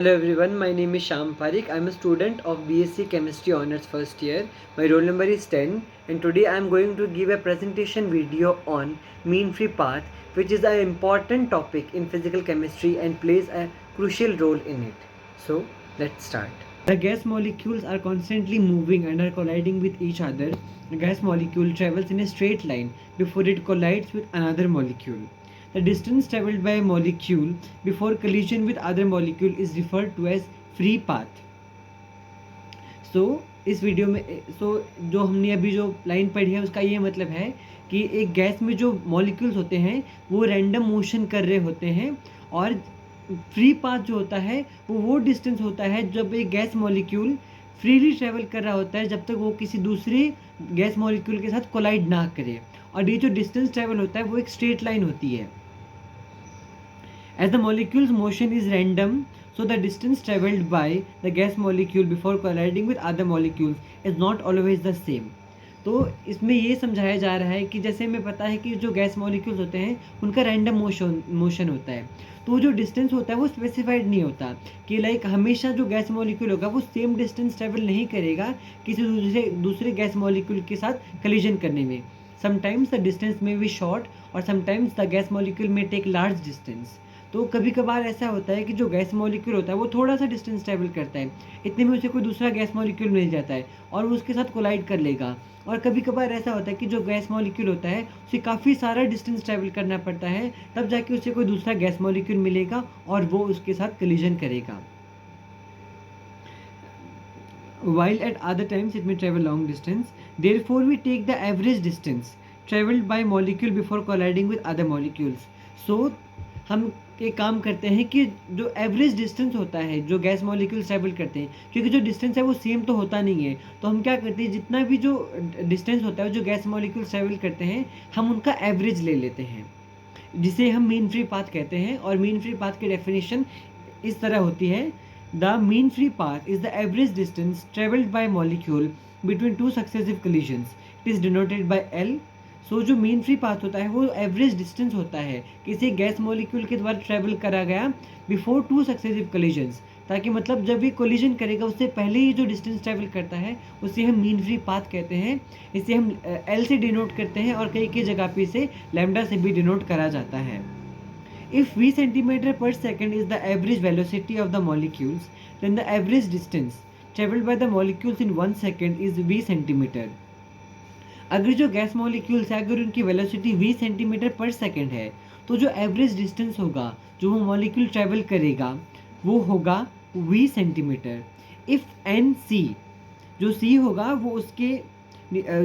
Hello everyone, my name is Sham Parik. I am a student of BSc Chemistry Honours first year. My roll number is 10 and today I am going to give a presentation video on mean free path, which is an important topic in physical chemistry and plays a crucial role in it. So let's start. The gas molecules are constantly moving and are colliding with each other. The gas molecule travels in a straight line before it collides with another molecule. The distance traveled by a molecule before collision with other molecule is referred to as free path. इस video में जो हमने अभी जो line पढ़ी है उसका ये मतलब है कि एक गैस में जो मॉलिक्यूल्स होते हैं वो रैंडम मोशन कर रहे होते हैं, और फ्री पाथ जो होता है वो डिस्टेंस होता है जब एक गैस मॉलिक्यूल फ्रीली ट्रेवल कर रहा होता है जब तक वो किसी दूसरे गैस मॉलिक्यूल के साथ कोलाइड ना करे, और ये जो डिस्टेंस ट्रेवल होता है वो एक स्ट्रेट लाइन होती है. As the molecule's motion is random, so the distance traveled by the gas molecule before colliding with other molecules is not always the same. तो इसमें ये समझाया जा रहा है कि जैसे हमें पता है कि जो गैस मॉलिक्यूल्स होते हैं उनका रैंडम मोशन होता है, तो जो डिस्टेंस होता है वो स्पेसिफाइड नहीं होता कि लाइक हमेशा जो गैस मॉलिक्यूल होगा वो सेम डिस्टेंस ट्रेवल नहीं करेगा किसी दूसरे गैस मॉलिक्यूल के साथ कलिजन करने में. समटाइम्स द डिस्टेंस में बी शॉर्ट और समटाइम्स द गैस मॉलिक्यूल में टेक लार्ज डिस्टेंस. तो कभी कभार ऐसा होता है कि जो गैस मॉलिक्यूल होता है वो थोड़ा सा डिस्टेंस ट्रैवल करता है, इतने में उसे कोई दूसरा गैस मॉलिक्यूल मिल जाता है और वो उसके साथ कोलाइड कर लेगा. और कभी कभार ऐसा होता है कि जो गैस मॉलिक्यूल होता है उसे काफ़ी सारा डिस्टेंस ट्रैवल करना पड़ता है, तब जाके उसे कोई दूसरा गैस मॉलिक्यूल मिलेगा और वो उसके साथ कलिजन करेगा. While at other times it may travel long distance, therefore we take the average distance traveled by molecule before colliding with other molecules. So हम एक काम करते हैं कि जो एवरेज डिस्टेंस होता है जो गैस मॉलिक्यूल्स ट्रैवल करते हैं, क्योंकि जो डिस्टेंस है वो सेम तो होता नहीं है, तो हम क्या करते हैं जितना भी जो डिस्टेंस होता है जो गैस मॉलिक्यूल्स ट्रैवल करते हैं हम उनका एवरेज ले लेते हैं, जिसे हम मीन फ्री पाथ कहते हैं. और मीन फ्री पाथ की डेफिनेशन इस तरह होती है: the mean free path is the average distance travelled by molecule between two successive collisions. It is denoted by L. So जो मीन फ्री पाथ होता है वो एवरेज डिस्टेंस होता है किसी गैस मॉलिक्यूल के द्वारा ट्रैवल करा गया बिफोर टू सक्सेसिव कोलिजन्स, ताकि मतलब जब भी कोलिजन करेगा उससे पहले ही जो डिस्टेंस ट्रैवल करता है उसे हम मीन फ्री पाथ कहते हैं. इसे हम एल से डिनोट करते हैं और कई कई जगह पे इसे लैम्डा से भी डिनोट करा जाता है. If v centimeter per second is the average velocity of the molecules, then the average distance traveled by the molecules in 1 second is v centimeter. अगर जो गैस मॉलिक्यूल्स है अगर उनकी वेलोसिटी v सेंटीमीटर पर second है तो जो average distance होगा जो वो मॉलिक्यूल ट्रैवल करेगा वो होगा v centimetre. If N C, जो c होगा वो उसके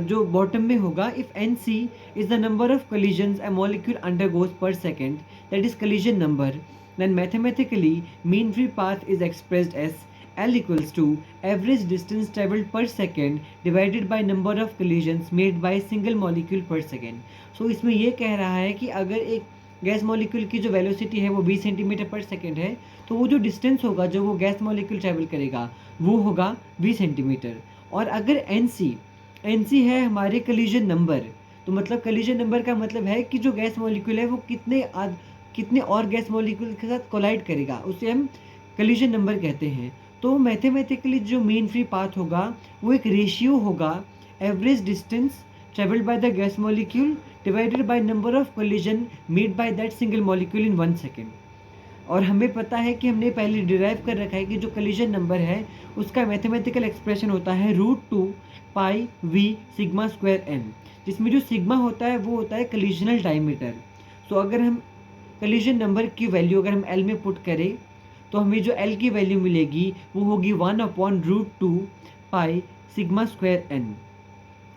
जो बॉटम में होगा, if N C is the number of collisions a molecule undergoes per second, that is collision number, then mathematically mean free path is expressed as L equals to average distance traveled per second divided by number of collisions made by single molecule per second. So इसमें ये कह रहा है कि अगर एक gas molecule की जो वेलोसिटी है वो 20 सेंटीमीटर पर सेकेंड है तो वो जो डिस्टेंस होगा जो वो गैस मॉलिक्यूल ट्रैवल करेगा वो होगा 20 सेंटीमीटर. और अगर एन सी है हमारे कलिजन नंबर, तो मतलब कलिजन नंबर का मतलब है कि जो गैस मॉलिक्यूल है वो कितने और गैस मॉलिक्यूल के साथ कोलाइड करेगा, उसे हम कलिजन नंबर कहते हैं. तो मैथमेटिकली जो मीन फ्री पाथ होगा वो एक रेशियो होगा average distance travelled by the gas molecule divided by number of collision made by that single molecule in 1 second. और हमें पता है कि हमने पहले डिराइव कर रखा है कि जो कलिजन नंबर है उसका मैथमेटिकल एक्सप्रेशन होता है √2 पाई वी सिग्मा स्क्वायर एन, जिसमें जो सिग्मा होता है वो होता है कलिजनल डायमीटर. तो अगर हम कलिजन नंबर की वैल्यू अगर हम एल में पुट करें तो हमें जो एल की वैल्यू मिलेगी वो होगी 1/√2 पाई सिग्मा स्क्वायर एन.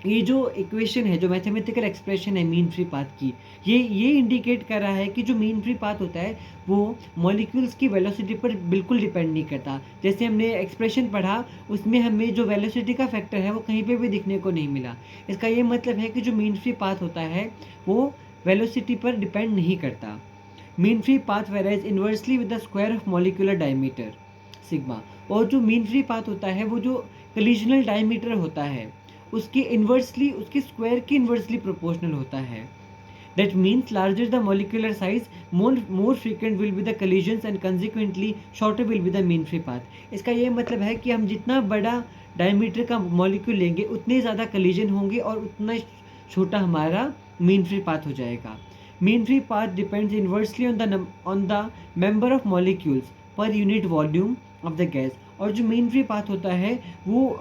ये जो इक्वेशन है जो मैथमेटिकल एक्सप्रेशन है मीन फ्री पाथ की, ये इंडिकेट कर रहा है कि जो मीन फ्री पाथ होता है वो मॉलिक्यूल्स की वेलोसिटी पर बिल्कुल डिपेंड नहीं करता. जैसे हमने एक्सप्रेशन पढ़ा उसमें हमें जो वेलोसिटी का फैक्टर है वो कहीं पे भी दिखने को नहीं मिला. इसका ये मतलब है कि जो मीन फ्री पाथ होता है वो वेलोसिटी पर डिपेंड नहीं करता. Mean free path varies inversely with the square of molecular diameter sigma. और जो मीन फ्री पाथ होता है वो जो कलिजनल डायमीटर होता है उसके इन्वर्सली उसके स्क्वायर के इन्वर्सली प्रोपोर्शनल होता है. That means larger the molecular size, more frequent will be the collisions and consequently shorter will be the mean free path. इसका ये मतलब है कि हम जितना बड़ा डायमीटर का मॉलिक्यूल लेंगे उतने ज़्यादा collision होंगे और उतना छोटा हमारा mean free path हो जाएगा. Mean free path depends inversely on the number of molecules per unit volume of the gas. और जो mean free path होता है वो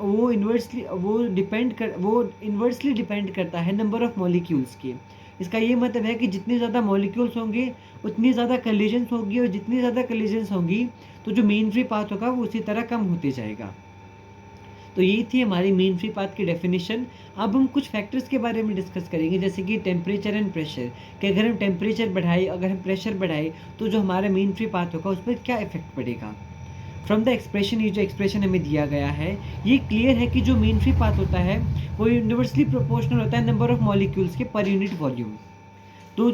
इन्वर्सली डिपेंड करता है नंबर ऑफ मॉलिक्यूल्स के. इसका ये मतलब है कि जितने ज़्यादा मॉलिक्यूल्स होंगे उतनी ज़्यादा कलिजन्स होगी और जितनी ज़्यादा कलिजन्स होंगी तो जो मीन फ्री पाथ होगा वो उसी तरह कम होते जाएगा. तो ये थी हमारी मीन फ्री पाथ की डेफिनेशन. अब हम कुछ फैक्टर्स के बारे में डिस्कस करेंगे जैसे कि टेम्परेचर एंड प्रेशर, कि अगर हम टेम्परेचर बढ़ाए अगर हम प्रेशर बढ़ाए तो जो हमारा मीन फ्री पाथ होगा उस पर क्या इफेक्ट पड़ेगा. फ्रॉम द एक्सप्रेशन, ये जो एक्सप्रेशन हमें दिया गया है ये क्लियर है कि जो मीन फ्री पाथ होता है वो यूनिवर्सली प्रोपोर्शनल होता है नंबर ऑफ मॉलिक्यूल्स के पर यूनिट वॉल्यूम. तो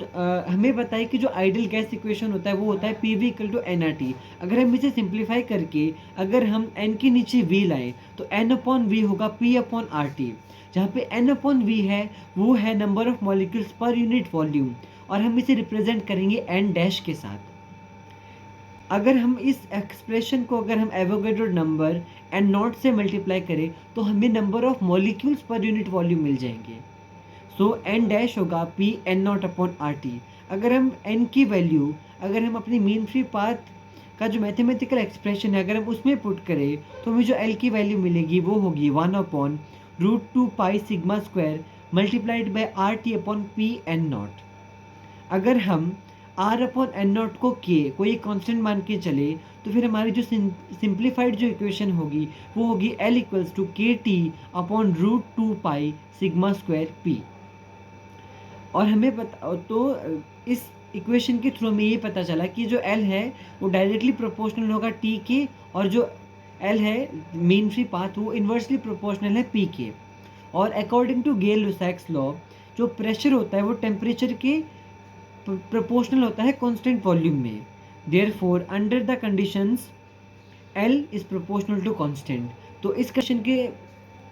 हमें बताइए कि जो आइडियल गैस इक्वेशन होता है वो होता है PV = nRT. अगर हम इसे सिंप्लीफाई करके अगर हम n के नीचे V लाएं तो n/V होगा P/RT, जहाँ पे n/V है वो है नंबर ऑफ मॉलिक्यूल्स पर यूनिट वॉल्यूम और हम इसे रिप्रेजेंट करेंगे n' के साथ. अगर हम इस एक्सप्रेशन को अगर हम एवोगैड्रो नंबर n0 से मल्टीप्लाई करें तो हमें नंबर ऑफ मॉलिक्यूल्स पर यूनिट वॉल्यूम मिल जाएंगे. सो n' होगा P(n0/RT). अगर हम n की वैल्यू अगर हम अपनी मीन फ्री पाथ का जो मैथमेटिकल एक्सप्रेशन है अगर हम उसमें पुट करें तो हमें जो l की वैल्यू मिलेगी वो होगी 1/√2 pi sigma square multiplied by RT/P(n0). अगर हम R/n0 को k कोई एक कांस्टेंट मान के चले तो फिर हमारी जो सिंप्लीफाइड जो इक्वेशन होगी वो होगी L = KT/√2 pi sigma square P. और हमें पता तो इस इक्वेशन के थ्रू हमें ये पता चला कि जो L है वो डायरेक्टली प्रोपोर्शनल होगा T के और जो L है मीन फ्री पाथ वो इन्वर्सली प्रोपोर्शनल है P के. और अकॉर्डिंग टू गेल-लुसाक्स लॉ जो प्रेशर होता है वो टेम्परेचर के प्रोपोर्शनल होता है कांस्टेंट वॉल्यूम में. Therefore under the conditions L is proportional to constant. तो इस क्वेश्चन के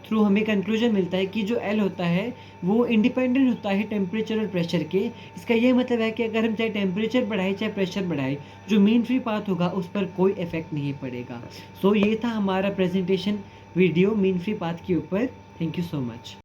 थ्रू हमें कंक्लूजन मिलता है कि जो L होता है वो इंडिपेंडेंट होता है टेम्परेचर और प्रेशर के. इसका ये मतलब है कि अगर हम चाहे टेम्परेचर बढ़ाए चाहे प्रेशर बढ़ाए जो मीन फ्री पाथ होगा उस पर कोई इफेक्ट नहीं पड़ेगा. सो ये था हमारा presentation video mean free path के ऊपर. Thank you so much.